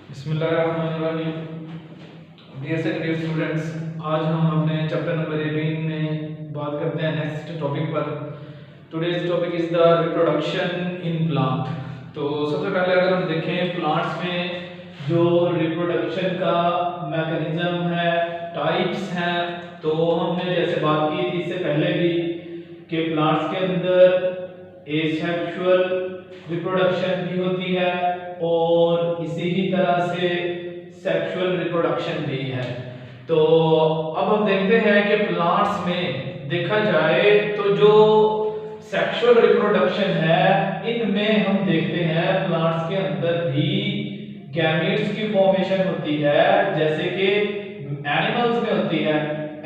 बिस्मिल्लाहिर्रहमानिर्रहीम। Dear secondary students, आज हम अपने चैप्टर नंबर 18 में बात करते हैं नेक्स्ट टॉपिक पर। Today's topic is the reproduction in plant. तो सबसे पहले अगर हम देखें प्लांट्स में जो रिप्रोडक्शन का मैकेनिज्म है, टाइप्स हैं, तो हमने जैसे बात की थी इससे पहले भी कि प्लांट्स के अंदर एसेक्सुअल रिप्रोडक्शन भी होती है और इसी ही तरह से सेक्सुअल रिप्रोडक्शन भी है। तो अब हम देखते हैं कि प्लांट्स में देखा जाए तो जो सेक्सुअल रिप्रोडक्शन है इनमें हम देखते हैं प्लांट्स के अंदर भी गैमीट्स की फॉर्मेशन होती है, जैसे कि एनिमल्स में होती है,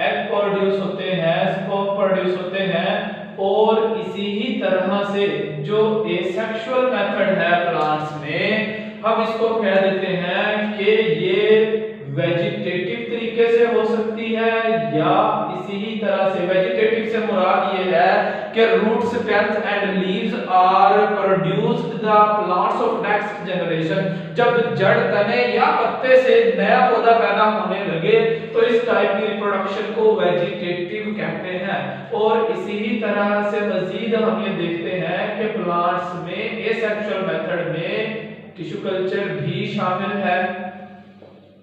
एग प्रोड्यूस होते हैं, स्पर्म प्रोड्यूस होते हैं, और इसी ही तरह से जो एसेक्सुअल मेथड है प्लांट्स में हम इसको कह देते हैं कि ये वेजिटेटिव तरीके से हो सकती है, या इसी ही तरह से वेजिटेटिव से मुराद ये है कि roots, stems and leaves are produced the plants of next generation. जब जड़, तने या पत्ते से नया पौधा पैदा होने लगे तो इस टाइप की रिप्रोडक्शन को वेजिटेटिव कहते हैं। और इसी ही तरह से मजीद हम ये देखते हैं कि प्लांट्स में एसेक्सुअल मेथड में टिश्यू कल्चर भी शामिल है,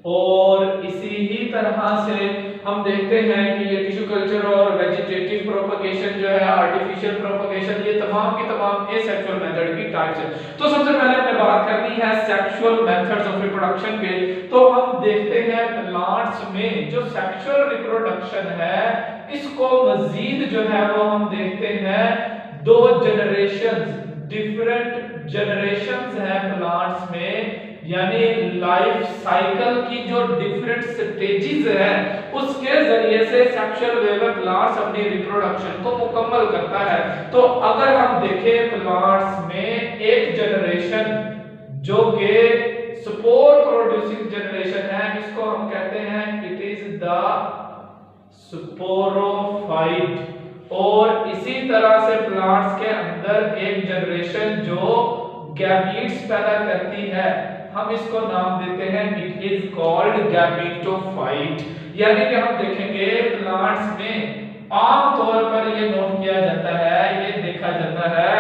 और इसी ही तरह से हम देखते हैं कि ये टिश्यू कल्चर और वेजिटेटिव प्रोपगेशन जो है, आर्टिफिशियल प्रोपगेशन, ये तमाम की तमाम एसेक्सुअल मेथड की टाइप्स है। तो सबसे पहले हमने बात करनी है सेक्सुअल मेथड्स ऑफ रिप्रोडक्शन के। तो हम देखते हैं प्लांट्स में जो सेक्सुअल रिप्रोडक्शन है इसको मजीद जो है वो हम देखते हैं दो जनरेशंस, डिफरेंट जनरेशंस हैं प्लांट्स में, यानी लाइफ साइकिल की जो डिफरेंट स्टेजेस है उसके जरिए से सेक्सुअल वे में प्लांट्स अपनी रिप्रोडक्शन को मुकम्मल करता है। तो अगर हम देखें प्लांट्स में एक जनरेशन जो कि स्पोर प्रोड्यूसिंग जनरेशन है, इसको हम कहते हैं इट इज द स्पोरोफाइट, और इसी तरह से प्लांट्स के अंदर एक जनरेशन जो गैमीट्स पैदा करती है, हम इसको नाम देते हैं इट इज कॉल्ड गैमीटोफाइट। यानी कि हम देखेंगे प्लांट्स में आम तौर पर ये नोट किया जाता है, ये देखा जाता है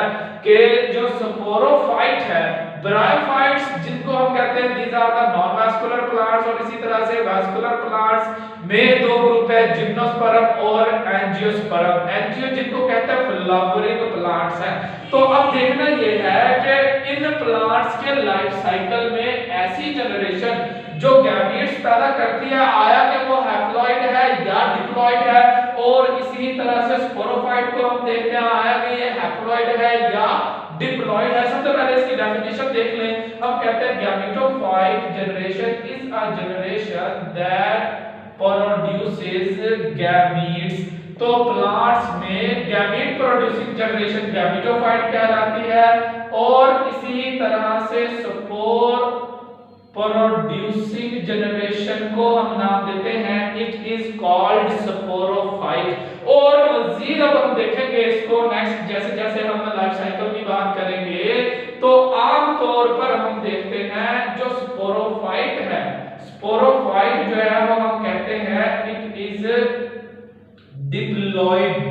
कि जो स्पोरोफाइट है, ब्रायोफाइट्स जिनको हम कहते हैं these are the non vascular plants, और इसी तरह से वास्कुलर प्लांट्स में दो ग्रुप है, जिम्नोस्पर्म और एंजियोस्पर्म। एंजियो जिनको कहते हैं फ्लावरिंग प्लांट्स हैं। तो अब देखना ये है कि इन प्लांट्स के लाइफ साइकिल में ऐसी जनरेशन जो गैमीट्स पैदा करती है, आया कि वो हैप्लॉइड है या डिप्लॉइड है, और इसी तरह से स्पोरोफाइट को हम देखते हैं आया कि ये हैप्लॉइड है या डिप्लॉइड है। सबसे पहले इसकी डेफिनेशन देख लें। हम कहते हैं gametophyte generation is a generation that produces gametes. तो प्लांट्स में गैमीट प्रोड्यूसिंग जनरेशन गैमीटोफाइट कहलाती है, और इसी तरह से स्पोर प्रोड्यूसिंग जनरेशन को हम नाम देते हैं इट इज कॉल्ड स्पोरोफाइट। और मजीद अब हम देखेंगे इसको नेक्स्ट, जैसे जैसे हम लाइफ साइकिल की बात करेंगे तो आम तौर पर हम देखते हैं जो स्पोरोफाइट है, स्पोरोफाइट जो है वो हम कहते हैं इट इज डिप्लॉइड,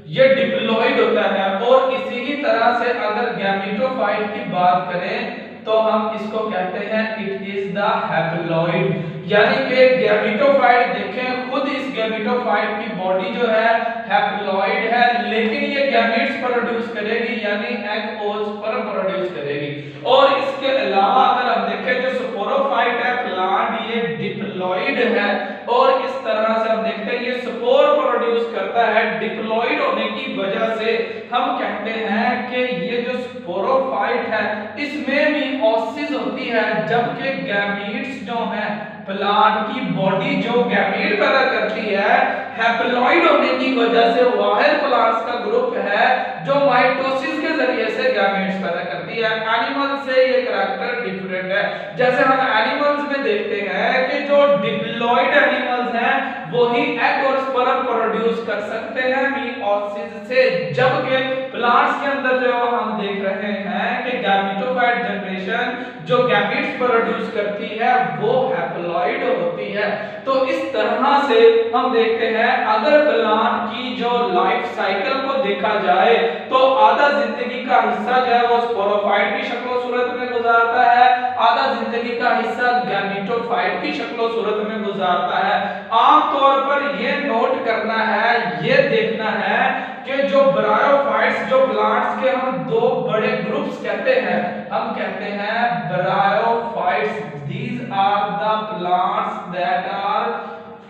ये डिप्लॉइड होता है। और इसी ही तरह से अगर गैमीटोफाइट की बात करें तो हम इसको कहते हैं इट इज द हैप्लॉइड। यानी कि गैमीटोफाइट देखें, खुद इस गैमीटोफाइट की बॉडी जो है हैप्लॉइड है, लेकिन ये गैमीट्स प्रोड्यूस करेगी, यानी एग और स्पर्म प्रोड्यूस करेगी। और इसके अलावा अगर हम देखें जो स्पोरोफाइट है प्लांट, ये डिप्लॉइड है, और इस तरह से हम देखते हैं ये स्पोर प्रोड्यूस करता है। डिप्लॉइड होने की वजह से हम कहते हैं कि ये जो स्पोरोफाइट है इसमें भी ऑसिस होती है, जबकि गैमीट्स जो है प्लांट की बॉडी जो गैमीट पैदा करती है हैप्लॉइड होने की वजह से वाहिद प्लांट्स का ग्रुप है जो माइटोसिस के जरिए से गैमीट्स पैदा करती है। एनिमल से ये कैरेक्टर डिफरेंट है। जैसे हम एनिमल्स में देखते हैं कि जो डिप्लॉइड एनिमल्स हैं वही एग और स्पर्म प्रोड्यूस कर सकते हैं मीओसिस से, जबकि प्लांट्स के अंदर जो हम देख रहे हैं कि गैमेटोफाइट जनरेशन जो गैमेट्स प्रोड्यूस करती है वो हैप्लॉइड होती है। तो इस तरह से हम देखते हैं अगर प्लांट की जो लाइफ साइकिल को देखा जाए तो आधा जिंदगी का हिस्सा जो है वो स्पोरोफाइट की शक्ल सूरत में गुजारता है, आधा जिंदगी का हिस्सा गैमेटोफाइट की शक्ल सूरत में गुजारता है। आमतौर पर ये नोट करना है, ये देखना है कि जो ब्रायोफाइट्स, जो प्लांट्स के हम दो बड़े ग्रुप्स कहते हैं, हम कहते हैं bryophytes, these are the plants that are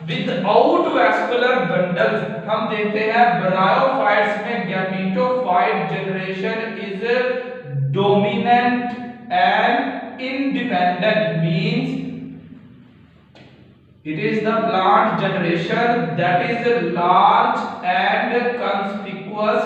without vascular bundles. हम देखते हैं ब्रायोफाइट्स में gametophyte generation is dominant and independent, means it is the plant generation that is large and conspicuous।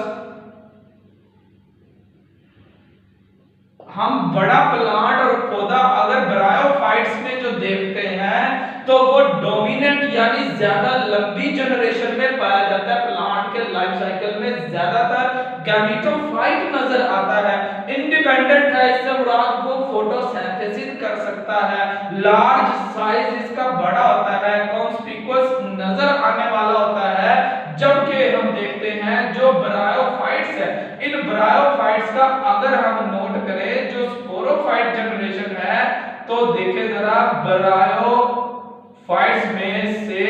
हम बड़ा प्लांट और पौधा अगर ब्रायोफाइट्स में जो देखते हैं तो वो डोमिनेंट यानी ज्यादा लंबी जनरेशन में पाया जाता है। प्लांट के लाइफ साइकिल में ज्यादातर गैमेटोफाइट नजर आता है। इंडिपेंडेंट है, इससे मुराद वो फोटोसिंथेसिस कर सकता है, लार्ज साइज इसका बड़ा होता है, कॉन्स्पिकुअस नजर आने वाला होता है। जबकि हम देखते हैं जो ब्रायोफाइट्स है, इन ब्रायोफाइट्स का अगर हम नोट करें जो स्पोरोफाइट जनरेशन है तो देखें जरा, ब्रायोफाइट्स में से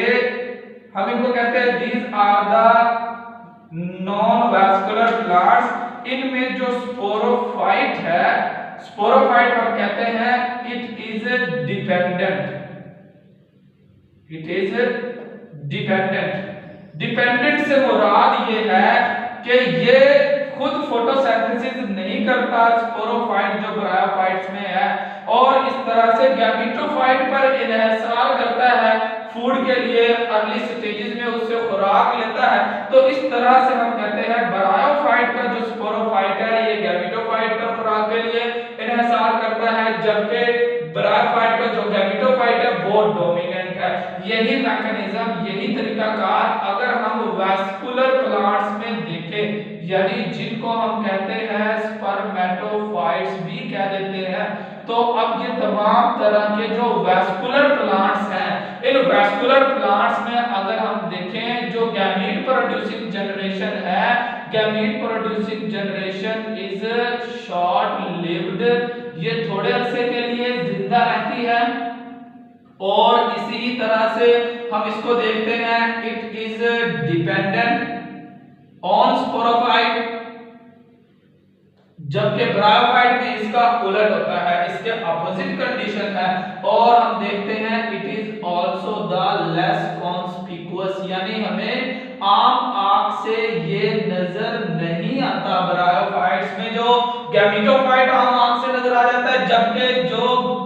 हम इनको कहते हैं these are the non vascular plants. इनमें जो स्पोरोफाइट है, स्पोरोफाइट हम कहते हैं it is dependent, it is dependent. Dependent से मुराद ये है कि ये खुद फोटोसिंथेसिस नहीं करता, स्पोरोफाइट जो ब्रायोफाइट्स में है, और इस तरह से गैमेटोफाइट पर इन्हिसार करता है फूड के लिए, अर्ली स्टेजेस में उससे खुराक लेता है। तो इस तरह से हम कहते हैं ब्रायोफाइट का जो स्पोरोफाइट है ये गैमेटोफाइट पर खुराक के लिए इन्हिसार करता है, जबकि ब्रायोफाइट का जो गैमेटोफाइट है वो डोमिनेंट है। यही मैकेनिज्म, यही तरीकाकार अगर हम वैस्कुलर प्लांट्स में देखें, यानी जिनको हम कहते हैं स्पर्मेटोफाइट्स भी कह देते हैं, तो अब ये तमाम तरह के जो वैस्कुलर प्लांट्स हैं, इन वैस्कुलर प्लांट्स में अगर हम देखें जो गैमीट प्रोड्यूसिंग जनरेशन है, gamete producing generation is short lived, ये थोड़े अरसे के लिए जिंदा रहती है। और इसी तरह से हम इसको देखते हैं it is dependent on sporophyte, जबकि ब्रायोफाइट में इसका उलट होता है, इसके अपोजिट कंडीशन है। और हम देखते हैं it is also the less conspicuous, यानी हमें आम आंख से ये नजर नहीं आता। ब्रायोफाइट्स में जो गैमेटोफाइट आम आंख से नजर आ जाता है, जबकि जो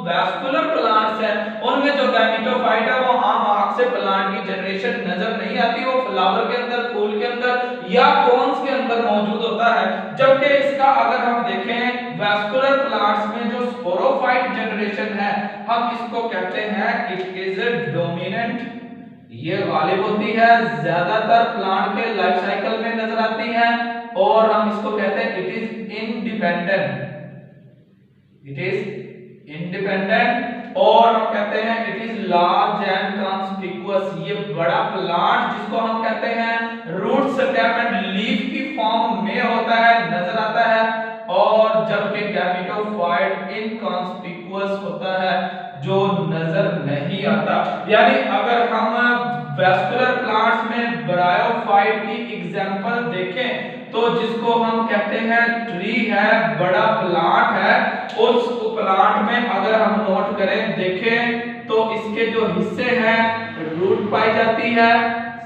वैस्कुलर प्लांट्स है उनमें जो गैमेटोफाइट है वो आम आंख से प्लांट की जनरेशन नजर नहीं आती, वो फ्लावर के अंदर, फूल के अंदर या कोन्स के अंदर मौजूद होता है। जबकि इसका अगर हम देखें वैस्कुलर प्लांट्स में जो स्पोरोफाइट जनरेशन है, हम इसको कहते हैं इट इज डोमिनेंट, ये गालिब होती है, ज्यादातर प्लांट के लाइफ साइकिल में नजर आती है। और हम इसको कहते हैं it is independent, it is independent. और हम कहते हैं it is large and conspicuous, ये बड़ा प्लांट जिसको हम कहते हैं रूट स्टेम एंड लीफ की फॉर्म में होता है, नजर आता है। और जबकि गैमेटोफाइट इनकॉन्स्पिकुअस होता है, जो नजर नहीं आता। यानी अगर हम वैस्कुलर प्लांट्स में ब्रायोफाइट की एग्जांपल देखें तो जिसको हम कहते हैं ट्री है, बड़ा प्लांट है, उस प्लांट में अगर हम नोट करें, देखें तो इसके जो हिस्से हैं रूट पाई जाती है,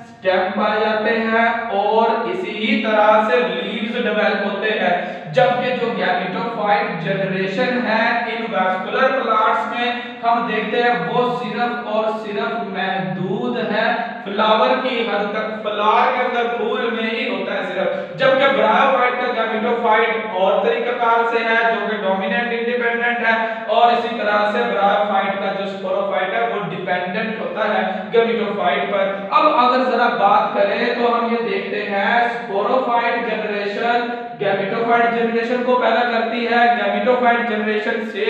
स्टेम पाए जाते हैं और इसी तरह से लीव्स डेवलप होते हैं। जबकि जो गैमेटोफाइट जनरेशन है इन वैस्कुलर प्लांट्स में हम देखते हैं वो सिर्फ और सिर्फ महदूद है फ्लावर की हद तक, फ्लावर के अंदर फूल में ही होता है सिर्फ। जबकि ब्रायोफाइट का गैमेटोफाइट और तरीकाकार से है जो कि डोमिनेंट इंडिपेंडेंट है, और इसी तरह से ब्रायोफाइट का जो स्पोरोफाइट है वो डिपेंडेंट होता है। करता है गैमेटोफाइट पर। अब अगर जरा बात करें तो हम ये देखते हैं स्पोरोफाइट जनरेशन गैमेटोफाइट जनरेशन को पैदा करती है, गैमेटोफाइट जनरेशन से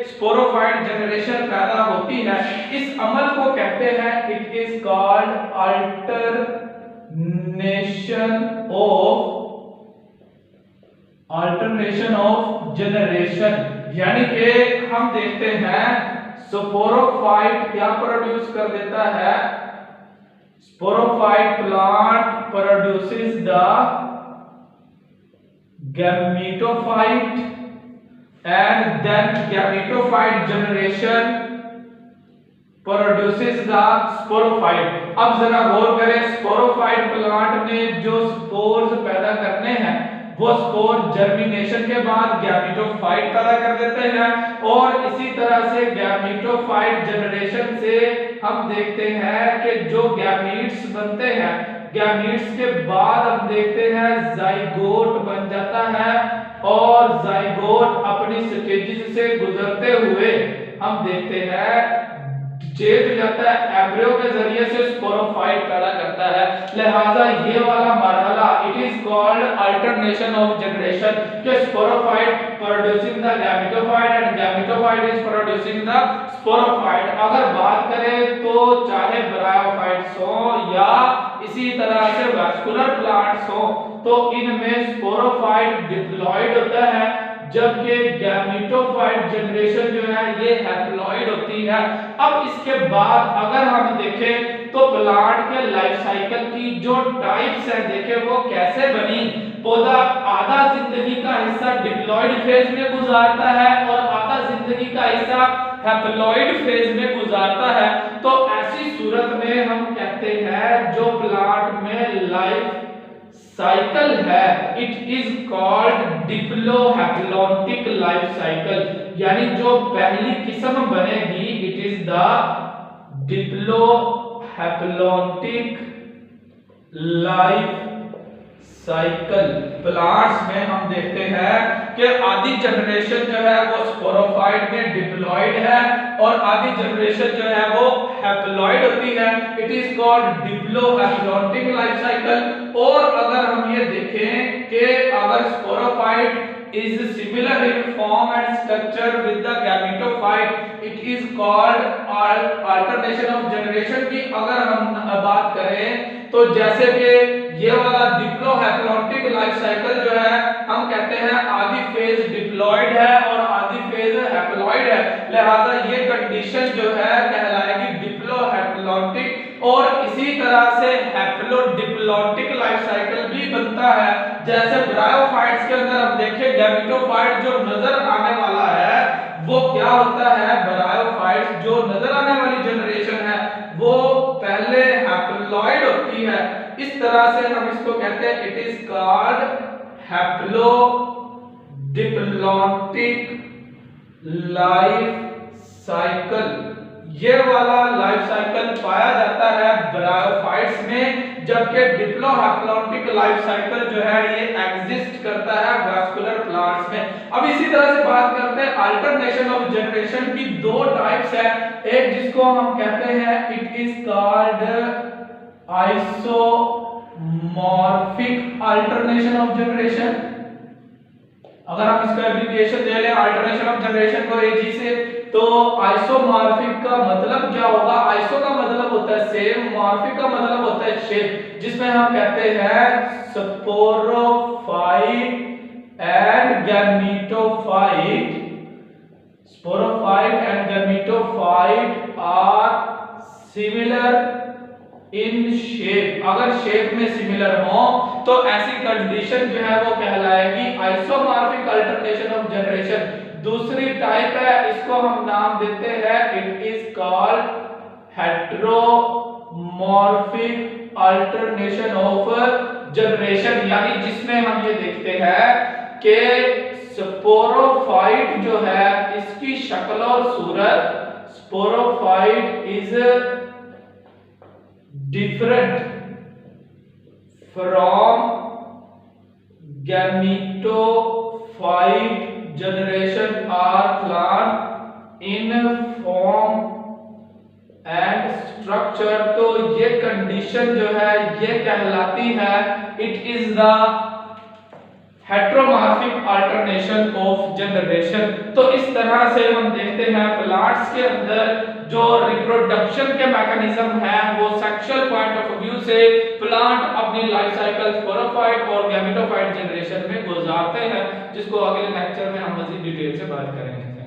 स्पोरोफाइट जनरेशन पैदा होती है। इस अमल को कहते हैं it is called alternation of generation. यानी कि हम देखते हैं स्पोरोफाइट क्या प्रोड्यूस कर देता है, sporophyte plant produces the gametophyte and then gametophyte generation produces the sporophyte। अब जरा गौर करें, स्पोरोफाइट प्लांट में जो स्पोर्स पैदा करने हैं वो स्पोर जर्मिनेशन के बाद गैमेटोफाइट पैदा कर देते हैं, और इसी तरह से गैमेटोफाइट जनरेशन से हम देखते हैं कि जो गैमीट्स बनते हैं, गैमीट्स के बाद हम देखते हैं जाइगोट बन जाता है, और जाइगोट अपनी स्टेजेस से गुजरते हुए हम देखते हैं चेंज हो जाता है, एम्ब्रियो के जरिए से स्पोरोफाइट पैदा करता है। लिहाजा ये वाला मरहला it is called alternation of generation, कि sporophyte producing the gametophyte and gametophyte is producing the sporophyte. अगर बात करें तो चाहे ब्रायोफाइट्स हो या इसी तरह से वैस्कुलर प्लांट्स हो, तो इनमें स्पोरोफाइट डिप्लॉयड होता है, जबकि गैमेटोफाइट जनरेशन जो है ये हैप्लॉइड होती है। अब इसके बाद अगर हम देखें तो प्लांट के लाइफ साइकिल की जो टाइप्स है देखें वो कैसे बनी। पौधा आधा जिंदगी का हिस्सा डिप्लॉयड फेज में गुजारता है और आधा जिंदगी का हिस्सा हैप्लॉइड फेज में गुजारता है। तो ऐसी सूरत में हम कहते हैं जो प्लांट में लाइफ साइकिल है it is called diplohaplontic life cycle, यानी जो पहली किस्म बनेगी it is the diplohaplontic life cycle. Plants में हम देखते हैं कि आधी जनरेशन जो है वो स्पोरोफाइट में डिप्लॉयड है और आधी जनरेशन जो है वो हैप्लॉइड होती है, it is called diplohaplontic life cycle. और अगर हम ये देखें कि अगर sporophyte is similar in form and structure with the gametophyte, it is called alternation of generation की अगर हम बात करें तो जैसे कि ये वाला डिप्लोहैप्लॉन्टिक लाइफ साइकिल जो है हम कहते हैं आधी फेज डिप्लॉयड है और आधी फेज हैप्लॉइड है, लिहाजा ये कंडीशन जो है कहलाएगी डिप्लोहैप्लॉन्टिक। और इसी तरह से हैप्लोडिप्लॉन्टिक लाइफ साइकिल भी बनता है, जैसे ब्रायोफाइट्स के अंदर हम देखें गैमेटोफाइट जो नजर आने वाला है वो क्या होता है, ब्रायोफाइट्स जो नजर आने वाली जनरेशन है वो पहले हैप्लॉइड होती है। इस तरह से हम इसको कहते हैं it is called haplodiplontic life cycle. ये वाला लाइफ साइकिल पाया जाता है ब्रायोफाइट्स में, जबकि डिप्लोहैप्लॉन्टिक लाइफ साइकिल जो है ये एग्जिस्ट करता है वैस्कुलर प्लांट्स में। अब इसी तरह से बात करते हैं अल्टरनेशन ऑफ जनरेशन की दो टाइप्स है, एक जिसको हम कहते हैं it is called isomorphic alternation of generation. अगर हम इसका एब्रिविएशन दे लें अल्टरनेशन ऑफ जनरेशन को एजी से, तो आइसोमॉर्फिक का मतलब क्या होगा, आइसो का मतलब होता है सेम, मॉर्फिक का मतलब होता है शेप, जिसमें हम कहते हैं sporophyte and gametophyte. Sporophyte and gametophyte are similar in shape. अगर शेप में सिमिलर हो तो ऐसी कंडीशन जो है वो कहलाएगी आइसोमॉर्फिक अल्टरनेशन ऑफ जनरेशन। दूसरी टाइप है इसको हम नाम देते हैं it is called heteromorphic alternation of generation, यानी जिसमें हम ये देखते हैं कि स्पोरोफाइट जो है इसकी शक्ल और सूरत, sporophyte is different from gametophyte generation are plant in form and structure structure, तो ये कंडीशन जो है ये कहलाती है it is the heteromorphic alternation of generation. तो इस तरह से हम देखते हैं प्लांट्स के अंदर जो रिप्रोडक्शन के मैकेनिज्म है वो सेक्सुअल पॉइंट ऑफ व्यू से प्लांट अपनी लाइफ साइकिल स्पोरोफाइट और गैमेटोफाइट जनरेशन में गुजारते हैं, जिसको अगले लेक्चर में हम मजीद डिटेल से बात करेंगे।